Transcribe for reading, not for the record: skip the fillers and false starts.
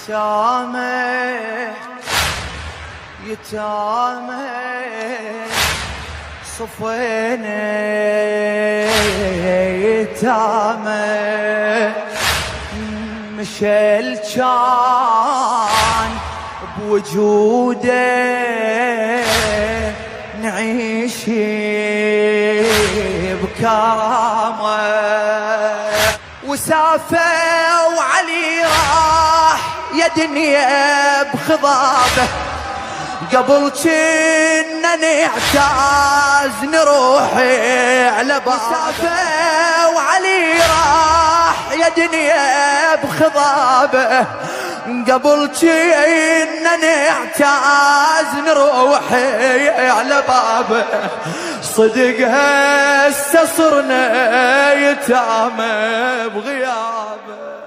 يتامى يتامى صفينا يتامى مشل كان بوجوده نعيش بكرامة وسافة وعلي راح يا دنيا بخضابه قبل كنا نعتاز نروح على بابه سافة وعلي راح يا دنيا بخضابه قبل كنا نعتاز نروح على بابه صدق هسه صرنا يتامى بغيابه